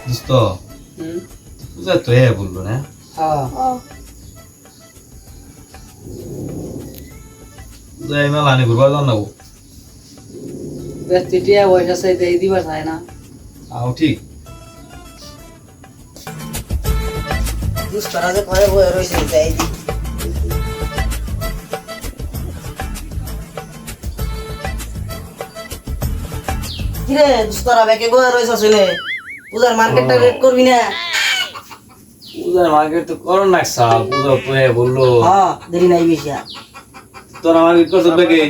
দোস্ত পূজা তো বললো না পূজায় মেলা আনি ঘুরবা যাও না টিয়া পয়সা চাইতে দিবা চায় না আও ঠিক দুস্তরা যে করে বয়ে রয়েছে যাই দি কিরে দুস্তরা ব্যাকে বয়ে রয়েছে আসলে পূজার মার্কেটটা রেট করবি না পূজার মার্কেট তো করো না সাল পূজা তো বললো হ্যাঁ দেরি নাই বেশি আর তোর মার্কেট কত বেগে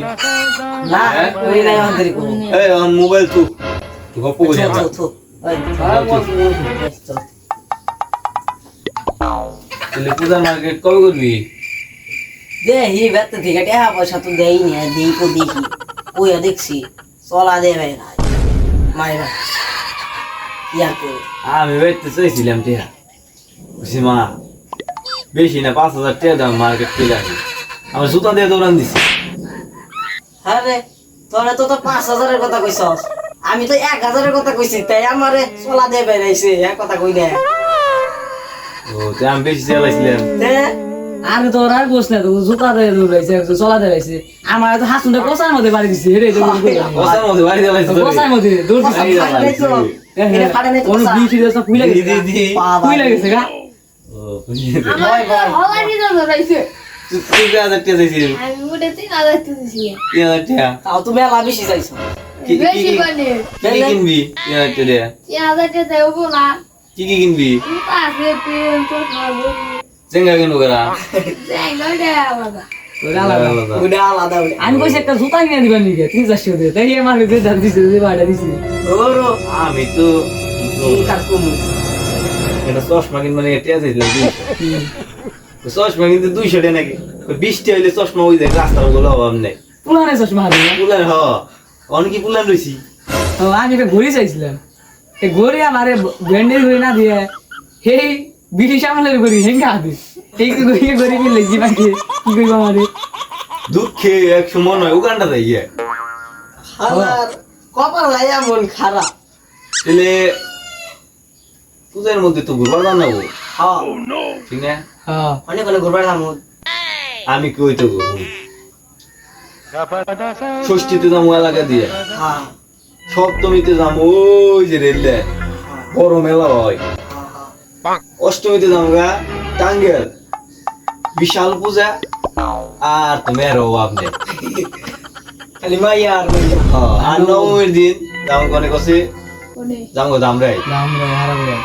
না দেরি নাই আমার দেরি করবো এই অন মোবাইল তু গপ্প করি আমরা তাহলে পূজার মার্কেট কবে করবি দেহি বেতে থেকে টাকা পয়সা তো দেই নি দেই কো দেখি ওইয়া দেখছি চলা দেবে না মাইরা ইয়া করে আমি বেচতে চাইছিলাম টিয়া সীমা বেশি না 5,000 টাকা দাম মার্কেট চলে আসি আমার জুতা দিয়ে দৌড়ান দিছি আরে তোরা তো 5,000 এর কথা কইছস আমি তো 1,000 এর কথা কইছি তাই আমারে চলা দেবে নাইছে এক কথা কই না ও তে আমি বেশি চালাইছিলাম আমি তো আর বস না তো জুতা দিয়ে দৌড়াইছে চলা দেখাইছে আমার তো হাসুনটা কোসার মধ্যে বাড়ি দিছে রে ওসার মধ্যে বাড়ি চালাইছি কোসার মধ্যে দৌড় দিছে এটা ফাড়ে নাই তো কোন বিচি দেশটা ফুইলা গেছে ফুইলা গেছে গা ও বুঝিয়ে দে আমার হলারি তো ধরাইছে তুই 3,000 টাকা চাইছিস আমি ওটা 3,000 দিছি 3,000 টাকা তাও তুমি মেলা বেশি চাইছো বেশি মানে কি কিনবি 3,000 টাকা 3,000 টাকা দেবো না কি কিনবি জুতা আছে পেন তো খাবো চেঙ্গা কিনবো করা যাই না বাবা ওটা আলাদা ওটা আমি কইছি একটা জুতা কিনে দিবেন নিকে 300 দিয়ে তাই আমার যে দাম দিছে যে বাড়া দিছে ওরো আমি তো কি কাকুম এটা চশমা কিনবো না টাকা চাইছিলাম 200 চশমা কিন্তু 200 টাকা নাকি 20 টাকা হইলে চশমা ওই দেখ রাস্তার গুলো অভাব নেই পুরানে চশমা হাতে না পুলান অনেক পুলান রয়েছি ও আমি একটা ঘড়ি চাইছিলাম এই ঘড়ি আমারে ব্র্যান্ডের ঘড়ি না দিয়ে হেই ব্রিটিশ আমলের ঘড়ি হেঙ্গা হাতে এই ঘড়ি মিলে জীবন কি কইবা আমারে দুঃখে এক সময় নয় উগান্ডা যাই গিয়ে হালার কপাল লাইয়া মন খারাপ তাহলে পূজার মধ্যে তো ঘুরবার জানাবো হ্যাঁ ঠিক না হ্যাঁ অনেক অনেক ঘুরবার যাবো আমি কই তো ষষ্ঠীতে যাবো এলাকা দিয়ে হ্যাঁ সপ্তমীতে যাবো ওই যে রেল লাইন বড় মেলা হয় অষ্টমীতে যাবো গা টাঙ্গেল বিশাল পূজা আর তো মেয়েরও অভাব নেই খালি মাইয়া আর মাইয়া আর নবমীর দিন যাবো কোনে কছে কোনে যাবো দামরাই দাম রে হারাবে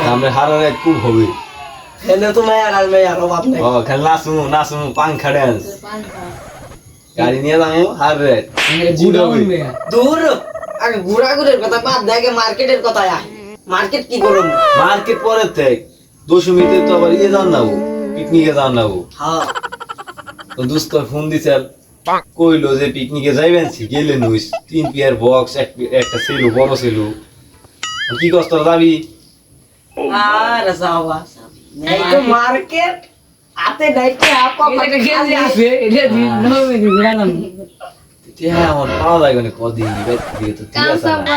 দামরাই হারারে খুব হবে এনে তো মাইয়া আর মাইয়া আর অভাব নাই খালি নাচমু পাংখা ড্যান্স পাঙ্কা গাড়ি নিয়ে যাবো হারে জীবন মেয়া দূর আগে ঘুরাঘুরের কথা বাদ দে আগে মার্কেটের কথা আয় মার্কেট কি করব মার্কেট পরে থেকে দশমীতে তো আবার ইয়ে যান নাবো পিকনিকে যান নাবো হ্যাঁ তো দোস্ত ফোন দিছিল কইলো যে পিকনিকে যাইবেন গেলেন ওই 3 পেয়ার বক্স একটা সেলু বড় সেলু কি কষ্ট যাবি আর যাওয়া এই তো মার্কেট আতে ডাইতে আপা এটা গেঞ্জি আছে এটা দিন নবে দিলাম হ্যাঁ আমার পাওয়া যায় না কদিন দিবে তো ঠিক কাম আছে সব না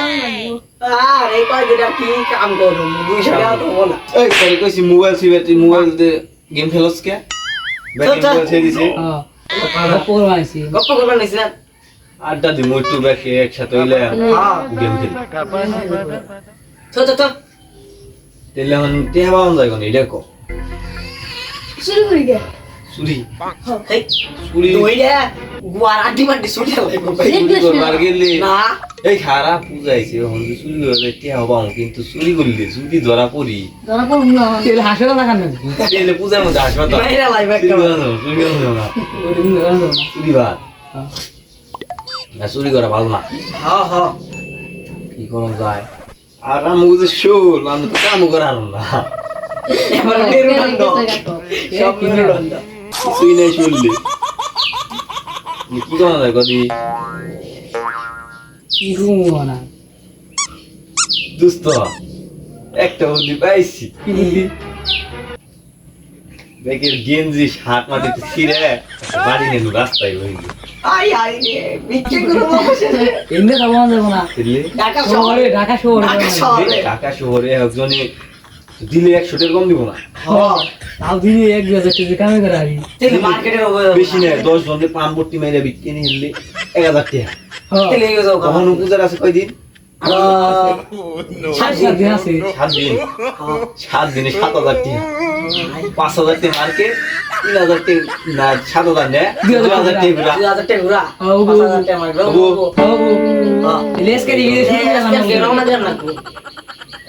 করা লাগবো আর এই কয়দিন আর কি কাম করব 200 টাকা তো হবো না এই সরি কইছি মোবাইল সিবে তুই মোবাইল দে গেম খেলছ কে ব্যাটিং চল, চল। করে ছেড়ে দিছে হ্যাঁ পড়াইছি গপ্প করবার নিছ না আড্ডা দি মোটু ব্যাকে একসাথে হইলে হ্যাঁ গেম খেলি চল চল চল তাহলে এখন টেহা পাওয়া যায় কোন এটা কো শুরু করি গে চুরি এই চুরি দইরা গুয়ার আড্ডি বাড্ডি ছুটে লাগবে ভাই চুরি করবার গেলে না এই খারাপ পূজাইছে এখন তো চুরি করে টেহা পাবো কিন্তু চুরি করলে যদি ধরা পড়ি ধরা পড়ব না তেল হাসের না কান তাহলে পূজার মধ্যে হাসপাতাল বাইরে লাইভ চুরি একটা করা যাবে, চুরি করা যাবে না চুরি বাদ না চুরি করা ভালো না হ্যাঁ হ্যাঁ কি করুন যায় আর আমি বুঝে শোল আমি তো কামও করার না এবার মেরুদণ্ড সব মেরুদণ্ড কিছুই নেই শুনলে কি করা যায় কদি কি ঘুমো না দুস্থ একটা বুদ্ধি পাইছি কি বুদ্ধি দেখের গেঞ্জি হাত মাটিতে ছিঁড়ে বাড়ি নেন রাস্তায় হয়ে আই আই রে বিক্রি করব অবশেষে এমনি খাবো না যাবো না বুঝলি ঢাকা শহরে শহরে ঢাকা শহরে ঢাকা যাবো না। শহরে। ঢাকা শহরে একজনে দিলে 100 টাকা কম দিব না হ্যাঁ, তাও দিনে 1,000 টাকা কামে করে আরি তেলে মার্কেটের হবে বেশি না 10 জনের পান ভর্তি মেরে বিক্রি নিয়ে নিলে 1000 টাকা হ্যাঁ তেলে গেছো তখন পূজার আছে কয়দিন 7 দিন আছে 7 দিন 7 দিনে 7,000 টাকা 5,000 টাকা মার্কে 3,000 টাকা না 7,000 না 2,000 টাকা ঘুরা। 2000 টাকা ঘুরা হ্যাঁ, ওগো। 5000 টাকা মারবে ওগো। হ্যাঁ লেস করে গিয়ে শুরু আজকে রওনা দেন না তুমি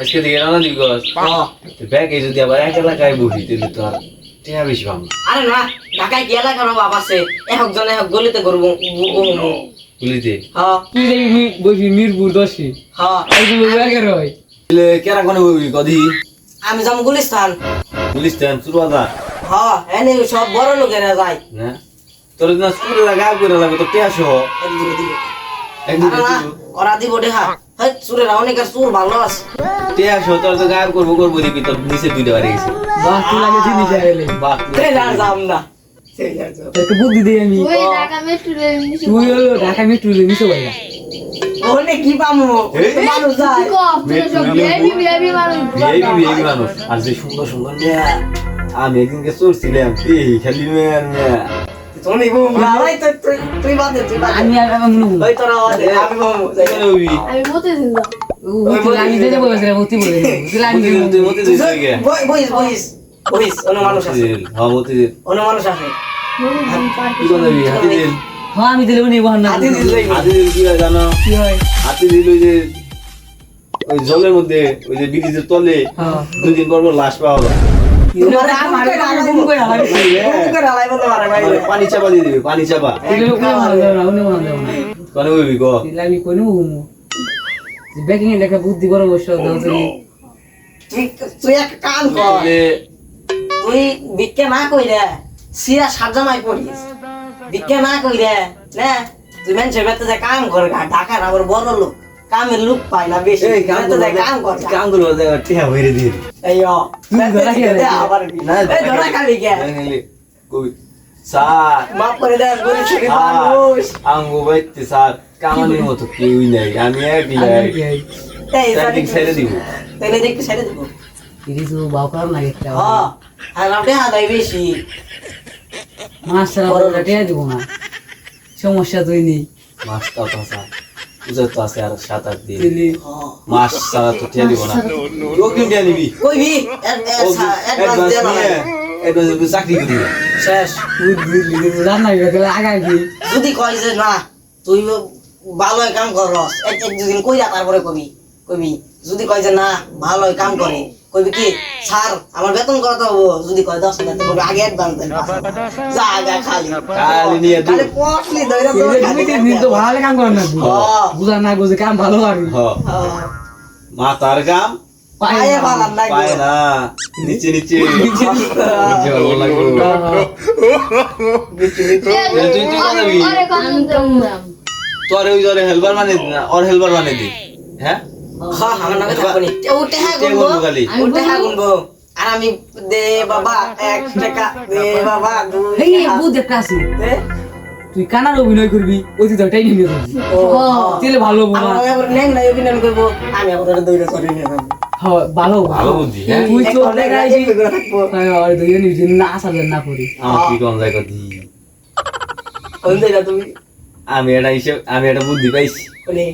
আজকে দিকে রানা দিবি গস ব্যাগে যদি আবার এক এলাকায় বসি তাহলে তো আর টাকা বেশি পাবো না। আরে না ঢাকায় কি এলাকার বাপ আছে একজন এক গলিতে করবো বুঝলিতে হ্যাঁ তুই দেখবি বসি মিরপুর 10 হ্যাঁ এইগুলো ব্যাগের হয় তাহলে কেরা কোনে বলবি কদি আমি যাম গুলিস্তান পুলিশ স্ট্যান্ড শুরু আদা হ্যাঁ এনে সব বড় লোকেরা যায় না তোর না স্কুলে লাগা করে লাগবে তো টাকা সহ একদিকে দিবে একদিন আরে না ওরা দিব দেখা হ্যাঁ চুরেরা অনেক আর চুর ভালো আছে টাকা সহ তোর তো গায়েব করবো দিবি তোর নিচে দুইটা বাড়ি গেছে বাহ তুই লাগে জিনিস আইলে বাপ ট্রেলার যাম না ট্রেলার যাম তোকে বুদ্ধি দেই আমি ওই ঢাকা মেট্রো রেল নিচে তুই হলো ঢাকা মেট্রো রে নিচে বাইরা ওনে কি পামু মানুষ যায় কম সব ভিআইপি ভিআইপি মানুষ ভিআইপি মানুষ আর যে সুন্দর সুন্দর মেয়া আমি একদিনকে চলছিলাম এই খালি মেয়ার মেয়া তুমি বউ ভাই তো তুই বাদে তুই বাদে আমি আর আমি মনে ওই তোরা বাদে আমি বউ কেন হবি আমি মতে ছিলাম তুই আমি দিতে বলেছিলাম মতি বলে তুই লাগি তুই মতে দিস গে বইস বইস বইস অন্য মানুষ আছে হ্যাঁ মতে দিল অন্য মানুষ আছে তুই কোন দিবি হাতি দিল হ্যাঁ আমি দিলে উনি বহান না হাতি দিল হাতি দিল কি হয় জানো কি হয় হাতি দিল ওই যে ওই জলের মধ্যে ওই যে ব্রিজের তলে হ্যাঁ 2 দিন পর পর লাশ পাওয়া যায় তোমার আমার গুম করে হালাই করে হালাই বলতে পারে ভাই মানে পানি চাপা দিয়ে দিবি পানি চাপা দিলে উনি বহান যাবে না উনি বহান যাবে না কোন হবি গো দিলে আমি কোন হুমু ব্যাকিং এর লেখা বুদ্ধি বড় বসে দাও তুমি তুই এক কাম কর যে তুই ভিক্ষা না কইরে সিরা সাজামাই পড়িস ভিক্ষা না কইরে না তুই মানুষের বেতে কাম কর ঢাকার আবার বড় লোক কামের লোক পায় না বেশি এই কাম বেতে কাম কর কাম গুলো টিয়া ভরে দিয়ে এই ধরা খেয়ে আবার না এই ধরা খাবি কে কবি স্যার মাপ করে দেন গরিব ছেলে মানুষ আঙ্গু বাইতে স্যার কামানির মতো কেউই নাই আমি একলাই এই তাই ছেড়ে দিব তাহলে দেখতে ছেড়ে দেবো ఇది তো বাউ করার লাগে একটা হ্যাঁ আর আপনি হাদাই বেশি মাছ ছাড়া বড় রেটে দিব না সমস্যা তুই নেই মাছটা তো স্যার উজার তো আছে আর 7-8 দিন দিলি হ্যাঁ মাছ ছাড়া তো টিয়া দিব না ও কিন টিয়া নিবি কইবি অ্যাডভান্স দেন অ্যাডভান্স চাকরি করি শেষ বুদ্ধি রান্না গেলে আগাই দি যদি কয় যে না তুই ভালো কাম করস এক দুদিন কইরা তারপরে কবি কবি যদি কয় যে না ভালো কাম করে কইবি কি স্যার আমার বেতন কত হবো যদি কয় 10,000 তো কবি আগে অ্যাডভান্স দেন যা আগে খালি খালি নিয়ে দু খালি পটলি দইরা তো খালি দিন তো ভালো কাম করেন না বুঝা না বুঝে কাম ভালো আর মাথার গাম পায়ে ভালো পায় লাগে না নিচে নিচে ভালো লাগবে তুই কোন দিবি আরে কম দাম তোর ওই জরে হেলবার মানে আর হেলবার মানে দি হ্যাঁ হ্যাঁ আমার নামে থাকবো নি ওটা হ্যাঁ কে গুনবো বলবো খালি ওটা হ্যাঁ গুনবো আর আমি দে বাবা 1 টাকা দে বাবা 2 এই বুদ্ধি একটা আছে দে তুই কানার অভিনয় করবি ওই তুই টাই নিয়ে যাবি ও তাহলে ভালো হবো না আমি আবার নেং নাই অভিনয় করবো আমি আবার দইরা করে নিয়ে যাবো হ্যাঁ ভালো হবো। ভালো বুদ্ধি হ্যাঁ তুই চোখ অনেক দেখাই রাজি করে থাকবো আর দুই নিজে না আসার না করি আমার কি কোন জায়গা দি কোন দইরা তুমি আমি এটা বুদ্ধি পাইছি কোনে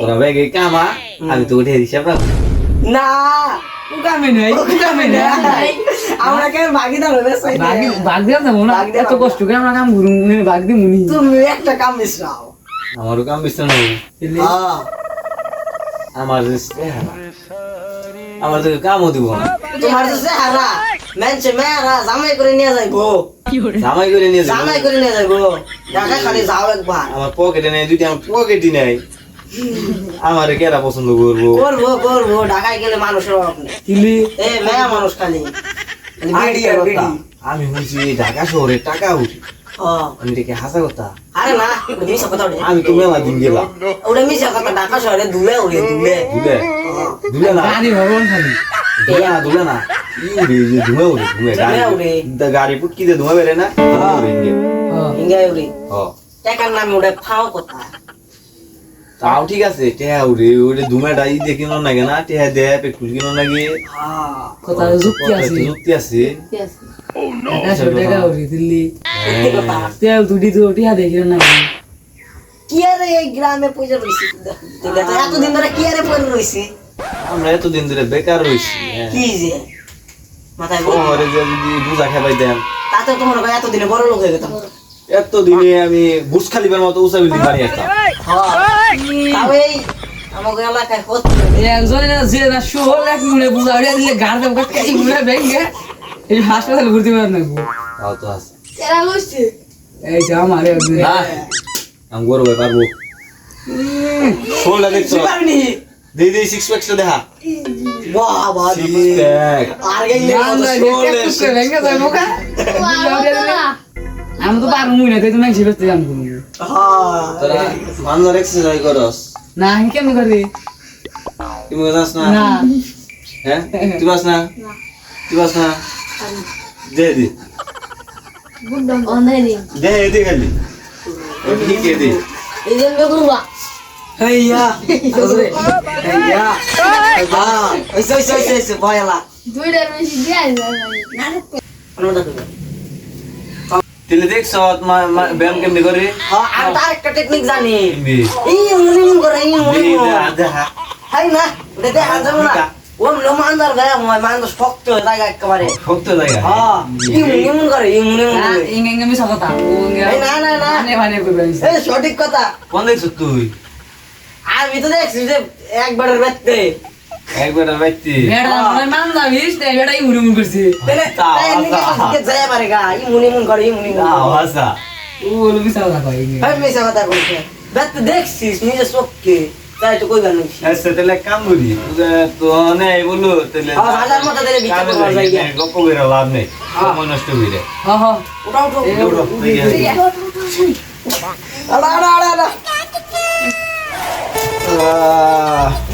তোরা ব্যাগে কামা আমি তো উঠে হিসাব রাখবো না উকামে নাই উকামে নাই আমরা কেন ভাগিদার হবে সাই বাগ দিয়া যাবো না বাগ দিয়া এত যাবো কষ্ট করে আমরা কাম করুম বাগ দি মুনি তুমি একটা কাম মিশরাও আমারও কাম বিস্তার নেই হ্যাঁ আমার যে চেহারা, আমার তো কামও দিব না তোমার যে চেহারা মেনছে মেয়েরা জামাই করে নিয়ে যাইবো জামাই করে নিয়ে যাবো জামাই করে নিয়ে যাইবো ঢাকা খালি যাও একবার আমার পকেটে নেই দুইটা আমার পকেটই নেই আমার কেরা পছন্দ করবো করবো করবো ঢাকায় গেলে মানুষের অভাব নেই কিলি এ মেয়া মানুষ খালি খালি আর বিড়ি একটা আর কথা, বিড়ি আমি শুনছি ঢাকা শহরে টাকা উঠি হ্যাঁ আমি দেখে হাসা কথা আরে না ওটা মিশা কথা ওটা আমি তো মেলা দিন গেলাম ওটা মিশা কথা ঢাকা শহরে দুলে উড়ে দুলে দুলে দুলে না গাড়ি ভগবান খালি দুলে না ই উড়ে যে ধুমে উড়ে ধুমে ধুমে উড়ে। গাড়ি পুটকি দিয়ে ধুমে বেরে না ধুমে উড়ে ইন্ডিয়া হ্যাঁ ইঙ্গাই উড়ে হ টাকার নামে ওটা ফাও কথা তাও ঠিক আছে টেহা উড়ে ওরে দুমাটা ই দিয়ে কিনো নাগে না টেহা দে পেট্রোল কিনো নাগে কথা যুক্তি আছে যুক্তি আছে টাকা টাকা উড়ি দিল্লি সত্যি কথা তেল দুটি তো টিয়া দেখি না কি আরে এই গ্রামে পয়সা রইছি এতদিন ধরে কি আরে পয়সা রইছি আমরা এতদিন ধরে বেকার রইছি কি যে মাথায় শহরে যে যদি বুঝা খাবাই দেন তাতে তোমার ভাই এতদিনে বড় লোক হয়ে গেতাম এতদিনে আমি বুর্জ খালিফার মতো উঁচা বিল্ডিং বানিয়ে আসতাম তাও এই আমাকে এলাকায় হচ্ছে একজনে যে না শোল এক মুড়ে বুঝা উড়িয়ে দিলে গাড় দেব কাটি মুড়ে ভেঙে এই হাসপাতালে ভর্তি করে নেবো তাও তো আছে কেরা বসছে এই যে আমার একজন না আমি গরু ভাই পারবো শোলটা দেখছো পারনি দিদি সিক্স প্যাকটা দেখা বাহ বাহ সিক্স প্যাক আর গেলে ভেঙে যায় মোকা আমি তো পারবো না তাই তুমি সেটা জানবো হ্যাঁ তোরা মানজার এক্সারসাইজ করস না আমি কেমন করি তুমি জানাস না না হ্যাঁ তুই বাস না তুই বাস না দে দে অনেরি দে দে খালি ঠিক দে এই যে বেগুবা হেইয়া হেইয়া হ্যাঁ ওই ভয়লা দুইটার বেশি দিয়ে অনুমোদন করবে তেলে দেখছ ব্যায়াম কেমনি করে হ্যাঁ আর তার একটা টেকনিক জানি কেমনি এই মুনিম করে এই দে মুনিম দে দেখা হাই না ওটা দেখা যাবে না ও মানদার গায়ে মানদার শক্ত হয়ে জায়গা একেবারে শক্ত জায়গা হ্যাঁ এই মুনিম করে এই মুনিম না করে ইং ইং আমি কথা এই না না না মানে মানে কইবেন এই সঠিক কথা কোন দেখছ তুই আমি তো দেখছি যে একবারের ব্যক্তি একবার বাইতে বেড়া মানে মান যাবিস তে বেড়া ইউরি মুন করছি তাহলে তাই নিকে তো যায় পারেগা এই মুনিম করে এই মুনিম আওয়াজা ও বলে বিসাল না কই ভাই মেসা কথা বলছে ব্যক্তি দেখছিস নিজে চোখকে তাই তো কইবার নই আচ্ছা তাহলে কাম করি তো নেই বললো তাহলে হ্যাঁ, হাজার মতো তাহলে বিচার করবার যাই গিয়া। গপ্প করে লাভ নেই সময় নষ্ট করে হ্যাঁ হ্যাঁ ওটা উঠো উঠো, এই যে। আলা আলা আলা আহ